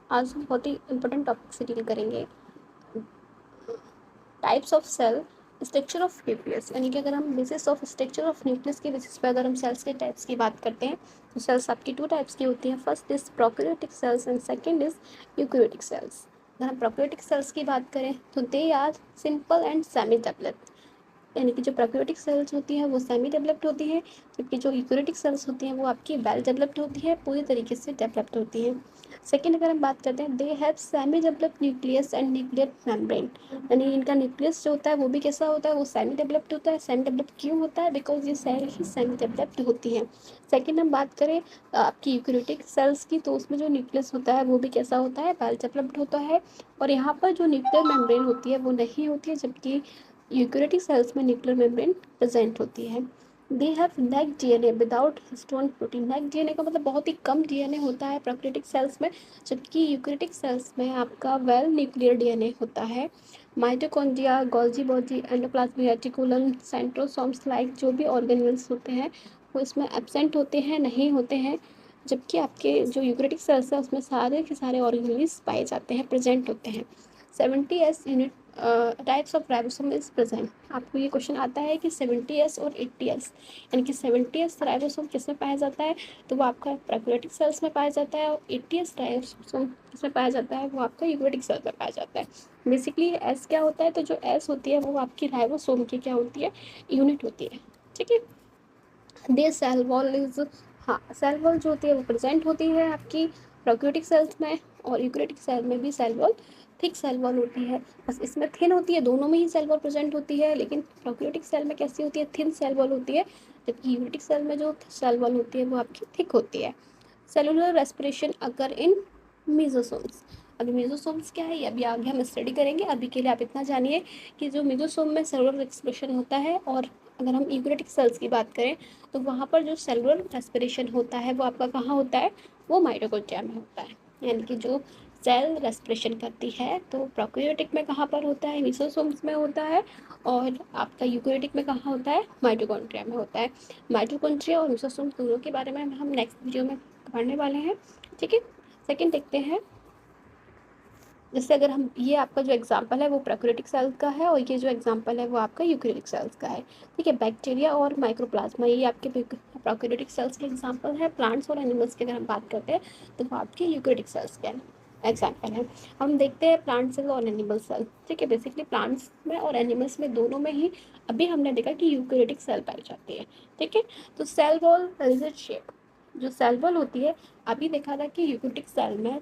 आज हम बहुत ही इंपॉर्टेंट टॉपिक से डील करेंगे, types of cell, structure of nucleus. यानी कि अगर हम basis of structure of nucleus के बेसिस पे अगर हम सेल्स के टाइप्स की बात करते हैं तो सेल्स आपकी टू टाइप्स की होती हैं। First is prokaryotic cells and second is eukaryotic cells. अगर हम प्रोकैरियोटिक सेल्स की बात करें तो they are simple and semi developed. यानी कि जो प्रोकैरियोटिक सेल्स होती हैं वो सेमी डेवलप्ड होती हैं, जबकि जो यूकैरियोटिक सेल्स होती हैं वो आपकी वेल डेवलप्ड होती है, पूरी तरीके से डेवलप्ड होती हैं। सेकंड अगर हम बात करते हैं, they have semi developed nucleus and nuclear membrane. यानी इनका न्यूक्लियस जो होता है वो भी कैसा होता है, वो सेमी डेवलप्ड होता है। सेमी डेवलप्ड क्यों होता है? बिकॉज ये सेल ही सेमी डेवलप्ड होती हैं। सेकंड हम बात करें आपकी यूकैरियोटिक सेल्स की, तो उसमें जो न्यूक्लियस होता है वो भी कैसा होता है, वेल डेवलप्ड होता है। और यहाँ पर जो न्यूक्लियर मेम्ब्रेन होती है वो नहीं होती है, जबकि यूकैरियोटिक सेल्स में न्यूक्लियर मेम्ब्रेन प्रेजेंट होती है। They have neck DNA without histone protein. Neck DNA का मतलब बहुत ही कम डीएनए होता है प्रोकैरियोटिक सेल्स में, जबकि यूकैरियोटिक सेल्स में आपका वेल न्यूक्लियर डीएनए होता है। Mitochondria, Golgi body, endoplasmic reticulum, centrosomes like जो भी ऑर्गेनेल्स होते हैं वो इसमें एब्सेंट होते हैं, नहीं होते हैं। जबकि आपके जो यूकैरियोटिक सेल्स है उसमें सारे के सारे ऑर्गेनेल्स पाए जाते हैं, प्रेजेंट होते हैं। 70s unit types of ribosome is present. आपको ये क्वेश्चन आता है कि 70s और 80s, यानी कि 70s राइबोसोम किस में पाया जाता है, तो वो आपका प्रोकैरियोटिक सेल्स में पाया जाता है। और 80s राइबोसोम किस में पाया जाता है, वो आपका यूकैरियोटिक सेल में पाया जाता है। बेसिकली एस क्या होता है, तो जो एस होती है वो आपकी राइबोसोम की क्या होती है, यूनिट होती है। ठीक है। दे सेल वॉल इज, हाँ सेल वॉल जो होती है वो प्रेजेंट होती है आपकी प्रोकैरियोटिक सेल्स में, और यूकैरियोटिक सेल में भी cell wall thick cell wall होती है। बस इसमें थिन होती है, दोनों में ही सेल वॉल प्रेजेंट होती है, लेकिन प्रोकैरियोटिक सेल में कैसी होती है, थिन सेल वॉल होती है, जबकि यूकैरियोटिक सेल में जो सेल वॉल होती है वो आपकी थिक होती है। सेलुलर रेस्पिरेशन अगर इन मीजोसोम्स। अभी मीजोसोम्स क्या है ये अभी आगे हम स्टडी करेंगे। अभी के लिए आप इतना जानिए कि जो मीजोसोम में सेलुलर रेस्पिरेशन होता है, और अगर हम यूकैरियोटिक सेल्स की बात करें तो वहाँ पर जो सेलुलर रेस्पिरेशन होता है वो आपका कहाँ होता है, वो माइटोकॉन्ड्रिया में होता है। यानी कि जो सेल रेस्पिरेशन करती है तो प्रोकैरियोटिक में कहाँ पर होता है, मीजोसोम्स में होता है, और आपका यूकैरियोटिक में कहाँ होता है, माइटोकॉन्ड्रिया में होता है। माइटोकॉन्ड्रिया और मीजोसोम्स दोनों के बारे में हम नेक्स्ट वीडियो में पढ़ने वाले हैं। ठीक है। सेकंड देखते हैं, जैसे अगर हम ये आपका जो एग्जांपल है वो प्रोकैरियोटिक सेल्स का है, और ये जो एग्जांपल है वो आपका यूकैरियोटिक सेल्स का है। ठीक है। बैक्टीरिया और माइक्रोप्लाज्मा ये आपके प्रोकैरियोटिक सेल्स के एग्जांपल है। प्लांट्स और एनिमल्स की अगर हम बात करते हैं तो वो आपके यूकैरियोटिक सेल्स के एग्जाम्पल है। हम देखते हैं प्लांट सेल और एनिमल सेल। ठीक है। बेसिकली प्लांट्स में और एनिमल्स में दोनों में ही अभी हमने देखा कि यूकैरियोटिक सेल पाई जाती है। ठीक है। तो सेल वॉल रिजिड शेप, जो सेल वॉल होती है, अभी देखा था कि यूकैरियोटिक सेल में